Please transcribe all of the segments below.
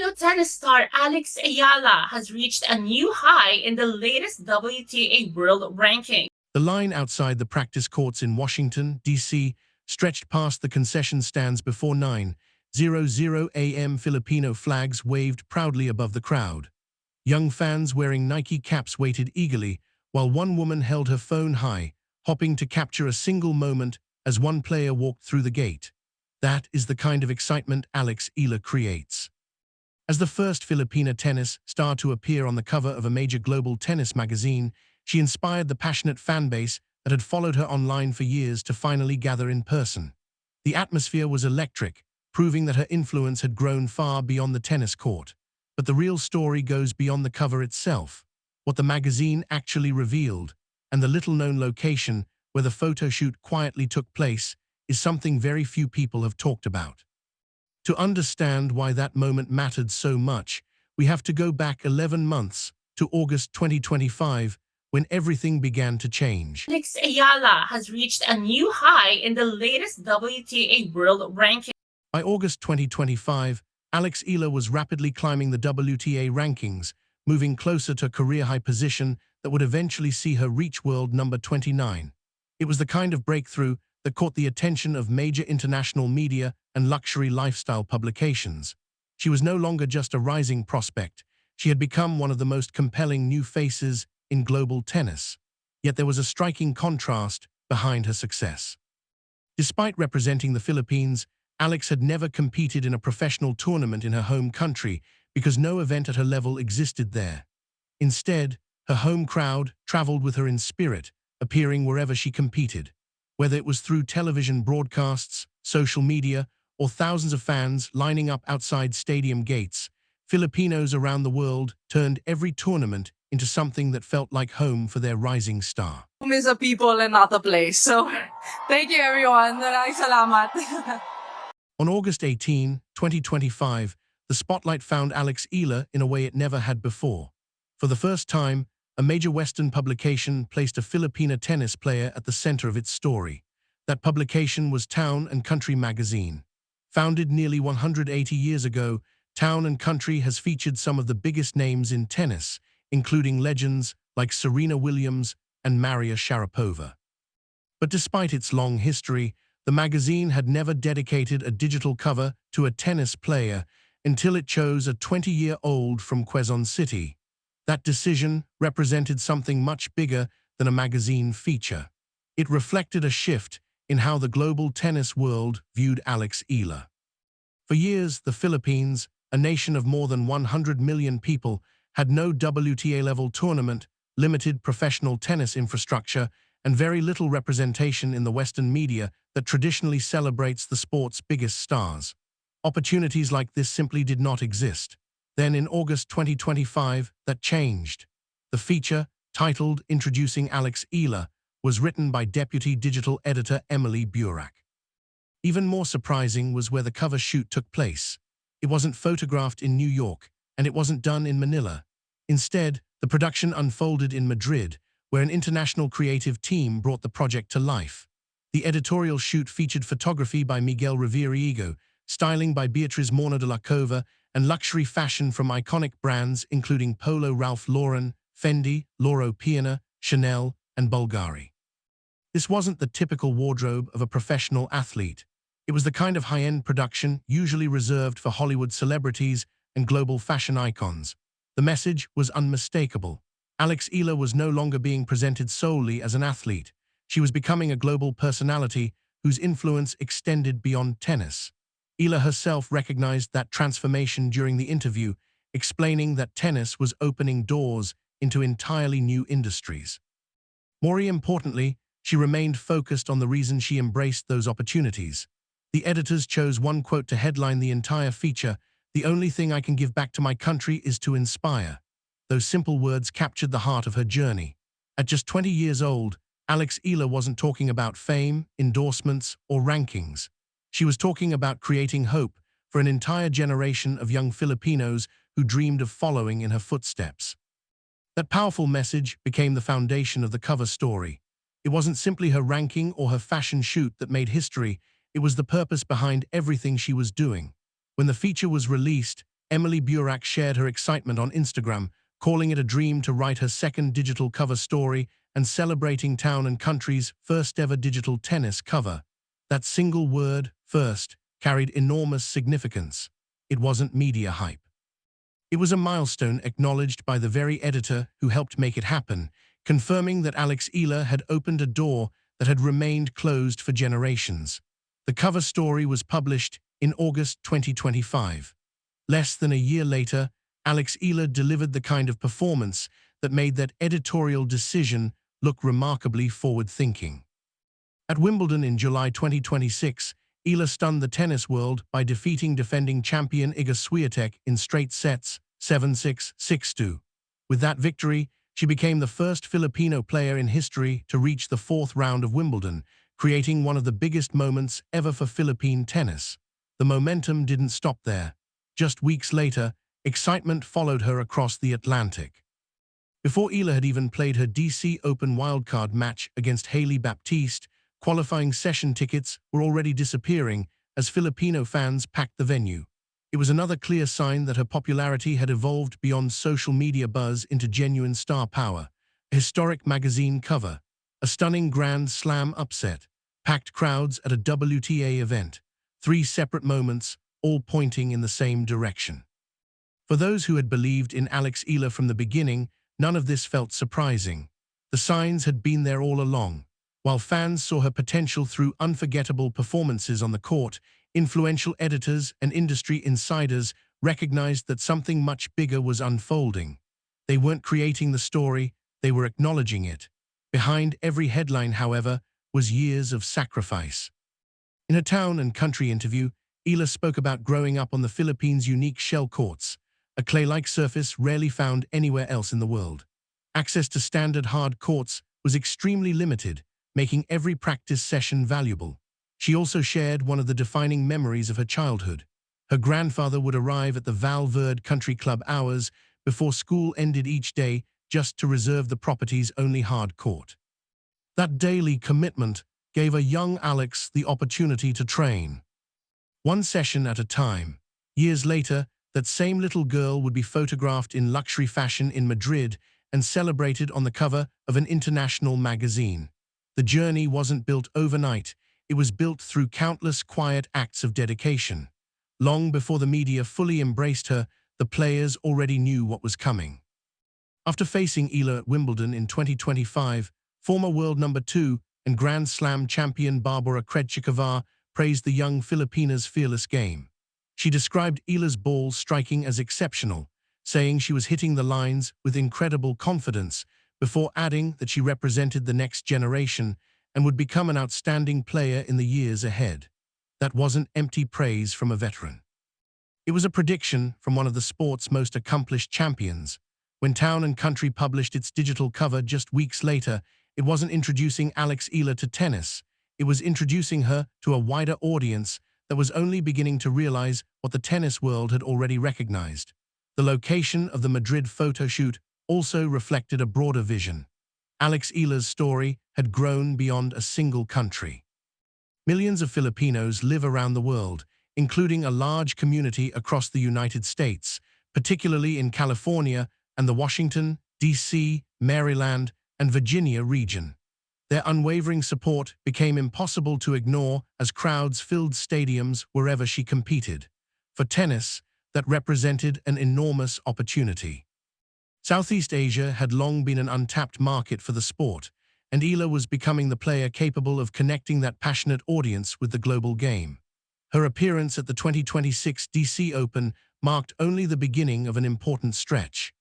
Filipino tennis star Alex Eala has reached a new high in the latest WTA World Ranking. The line outside the practice courts in Washington, D.C., stretched past the concession stands before 9:00 a.m. Filipino flags waved proudly above the crowd. Young fans wearing Nike caps waited eagerly, while one woman held her phone high, hoping to capture a single moment as one player walked through the gate. That is the kind of excitement Alex Eala creates. As the first Filipina tennis star to appear on the cover of a major global tennis magazine, she inspired the passionate fan base that had followed her online for years to finally gather in person. The atmosphere was electric, proving that her influence had grown far beyond the tennis court. But the real story goes beyond the cover itself. What the magazine actually revealed, and the little-known location where the photo shoot quietly took place, is something very few people have talked about. To understand why that moment mattered so much, we have to go back 11 months to August 2025, when everything began to change. Alex Ayala has reached a new high in the latest WTA World Ranking. By August 2025, Alex Eala was rapidly climbing the WTA rankings, moving closer to a career-high position that would eventually see her reach world number 29. It was the kind of breakthrough that caught the attention of major international media and luxury lifestyle publications. She was no longer just a rising prospect. She had become one of the most compelling new faces in global tennis. Yet there was a striking contrast behind her success. Despite representing the Philippines, Alex had never competed in a professional tournament in her home country because no event at her level existed there. Instead, her home crowd traveled with her in spirit, appearing wherever she competed. Whether it was through television broadcasts, social media, or thousands of fans lining up outside stadium gates, Filipinos around the world turned every tournament into something that felt like home for their rising star. Home is a people and not a place. So, thank you everyone. Maraming salamat. On August 18, 2025, the spotlight found Alex Eala in a way it never had before. For the first time, a major Western publication placed a Filipina tennis player at the center of its story. That publication was Town and Country magazine. Founded nearly 180 years ago, Town and Country has featured some of the biggest names in tennis, including legends like Serena Williams and Maria Sharapova. But despite its long history, the magazine had never dedicated a digital cover to a tennis player until it chose a 20-year-old from Quezon City. That decision represented something much bigger than a magazine feature. It reflected a shift in how the global tennis world viewed Alex Eala. For years, the Philippines, a nation of more than 100 million people, had no WTA-level tournament, limited professional tennis infrastructure, and very little representation in the Western media that traditionally celebrates the sport's biggest stars. Opportunities like this simply did not exist. Then in August 2025, that changed. The feature, titled Introducing Alex Eala, was written by Deputy Digital Editor Emily Burak. Even more surprising was where the cover shoot took place. It wasn't photographed in New York, and it wasn't done in Manila. Instead, the production unfolded in Madrid, where an international creative team brought the project to life. The editorial shoot featured photography by Miguel Riveriego, styling by Beatriz Morna de la Cova, and luxury fashion from iconic brands including Polo Ralph Lauren, Fendi, Loro Piana, Chanel, and Bulgari. This wasn't the typical wardrobe of a professional athlete. It was the kind of high-end production usually reserved for Hollywood celebrities and global fashion icons. The message was unmistakable. Alex Eala was no longer being presented solely as an athlete. She was becoming a global personality whose influence extended beyond tennis. Eala herself recognized that transformation during the interview, explaining that tennis was opening doors into entirely new industries. More importantly, she remained focused on the reason she embraced those opportunities. The editors chose one quote to headline the entire feature: "The only thing I can give back to my country is to inspire." Those simple words captured the heart of her journey. At just 20 years old, Alex Eala wasn't talking about fame, endorsements, or rankings. She was talking about creating hope for an entire generation of young Filipinos who dreamed of following in her footsteps. That powerful message became the foundation of the cover story. It wasn't simply her ranking or her fashion shoot that made history, it was the purpose behind everything she was doing. When the feature was released, Emily Burak shared her excitement on Instagram, calling it a dream to write her second digital cover story and celebrating Town and Country's first ever digital tennis cover. That single word, first, carried enormous significance. It wasn't media hype. It was a milestone acknowledged by the very editor who helped make it happen, confirming that Alex Eala had opened a door that had remained closed for generations. The cover story was published in August 2025. Less than a year later, Alex Eala delivered the kind of performance that made that editorial decision look remarkably forward-thinking. At Wimbledon in July 2026, Eala stunned the tennis world by defeating defending champion Iga Swiatek in straight sets, 7-6, 6-2. With that victory, she became the first Filipino player in history to reach the fourth round of Wimbledon, creating one of the biggest moments ever for Philippine tennis. The momentum didn't stop there. Just weeks later, excitement followed her across the Atlantic. Before Eala had even played her DC Open wildcard match against Hailey Baptiste, qualifying session tickets were already disappearing as Filipino fans packed the venue. It was another clear sign that her popularity had evolved beyond social media buzz into genuine star power. A historic magazine cover, a stunning Grand Slam upset, packed crowds at a WTA event, three separate moments, all pointing in the same direction. For those who had believed in Alex Eala from the beginning, none of this felt surprising. The signs had been there all along. While fans saw her potential through unforgettable performances on the court, influential editors and industry insiders recognized that something much bigger was unfolding. They weren't creating the story, they were acknowledging it. Behind every headline, however, was years of sacrifice. In a Town and Country interview, Eala spoke about growing up on the Philippines' unique shell courts, a clay-like surface rarely found anywhere else in the world. Access to standard hard courts was extremely limited, making every practice session valuable. She also shared one of the defining memories of her childhood. Her grandfather would arrive at the Val Verde Country Club hours before school ended each day just to reserve the property's only hard court. That daily commitment gave a young Alex the opportunity to train. One session at a time. Years later, that same little girl would be photographed in luxury fashion in Madrid and celebrated on the cover of an international magazine. The journey wasn't built overnight, it was built through countless quiet acts of dedication. Long before the media fully embraced her, the players already knew what was coming. After facing Eala at Wimbledon in 2025, former world number 2 and Grand Slam champion Barbara Krejcikova praised the young Filipina's fearless game. She described Eala's ball striking as exceptional, saying she was hitting the lines with incredible confidence, before adding that she represented the next generation and would become an outstanding player in the years ahead. That wasn't empty praise from a veteran. It was a prediction from one of the sport's most accomplished champions. When Town and Country published its digital cover just weeks later, it wasn't introducing Alex Eala to tennis. It was introducing her to a wider audience that was only beginning to realize what the tennis world had already recognized. The location of the Madrid photo shoot also reflected a broader vision. Alex Eala's story had grown beyond a single country. Millions of Filipinos live around the world, including a large community across the United States, particularly in California and the Washington, D.C., Maryland, and Virginia region. Their unwavering support became impossible to ignore as crowds filled stadiums wherever she competed. For tennis, that represented an enormous opportunity. Southeast Asia had long been an untapped market for the sport, and Eala was becoming the player capable of connecting that passionate audience with the global game. Her appearance at the 2026 DC Open marked only the beginning of an important stretch.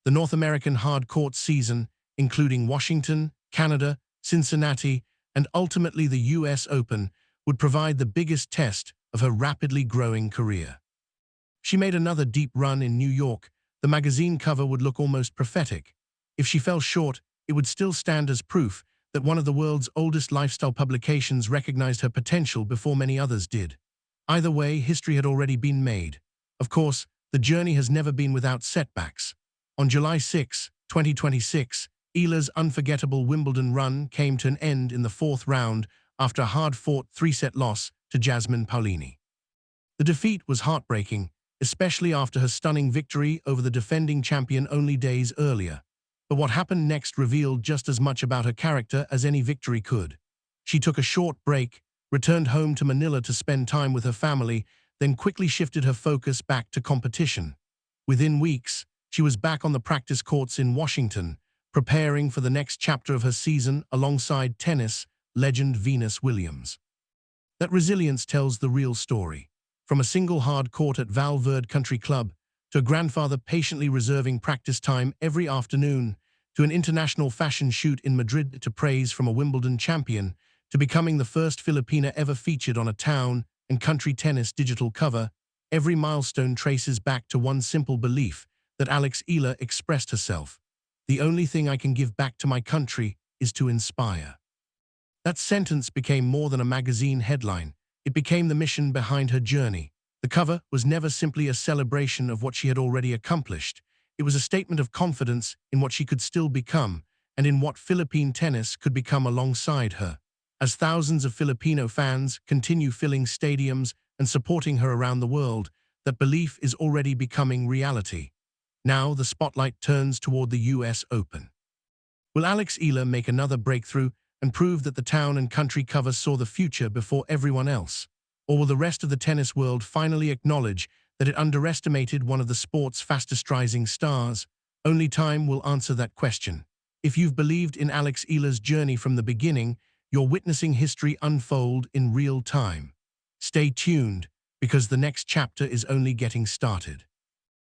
The North American hard court season, including Washington, Canada, Cincinnati, and ultimately the US Open, would provide the biggest test of her rapidly growing career. She made another deep run in New York. The magazine cover would look almost prophetic. If she fell short, it would still stand as proof that one of the world's oldest lifestyle publications recognized her potential before many others did. Either way, history had already been made. Of course, the journey has never been without setbacks. On July 6, 2026, Eala's unforgettable Wimbledon run came to an end in the fourth round after a hard-fought three-set loss to Jasmine Paolini. The defeat was heartbreaking, especially after her stunning victory over the defending champion only days earlier. But what happened next revealed just as much about her character as any victory could. She took a short break, returned home to Manila to spend time with her family, then quickly shifted her focus back to competition. Within weeks, she was back on the practice courts in Washington, preparing for the next chapter of her season alongside tennis legend Venus Williams. That resilience tells the real story. From a single hard court at Val Verde Country Club, to a grandfather patiently reserving practice time every afternoon, to an international fashion shoot in Madrid to praise from a Wimbledon champion, to becoming the first Filipina ever featured on a town and country tennis digital cover, every milestone traces back to one simple belief that Alex Eala expressed herself. The only thing I can give back to my country is to inspire. That sentence became more than a magazine headline. It became the mission behind her journey. The cover was never simply a celebration of what she had already accomplished. It was a statement of confidence in what she could still become and in what Philippine tennis could become alongside her. As thousands of Filipino fans continue filling stadiums and supporting her around the world, that belief is already becoming reality. Now the spotlight turns toward the US Open. Will Alex Eala make another breakthrough and prove that the town and country cover saw the future before everyone else? Or will the rest of the tennis world finally acknowledge that it underestimated one of the sport's fastest rising stars? Only time will answer that question. If you've believed in Alex Eala's journey from the beginning, you're witnessing history unfold in real time. Stay tuned, because the next chapter is only getting started.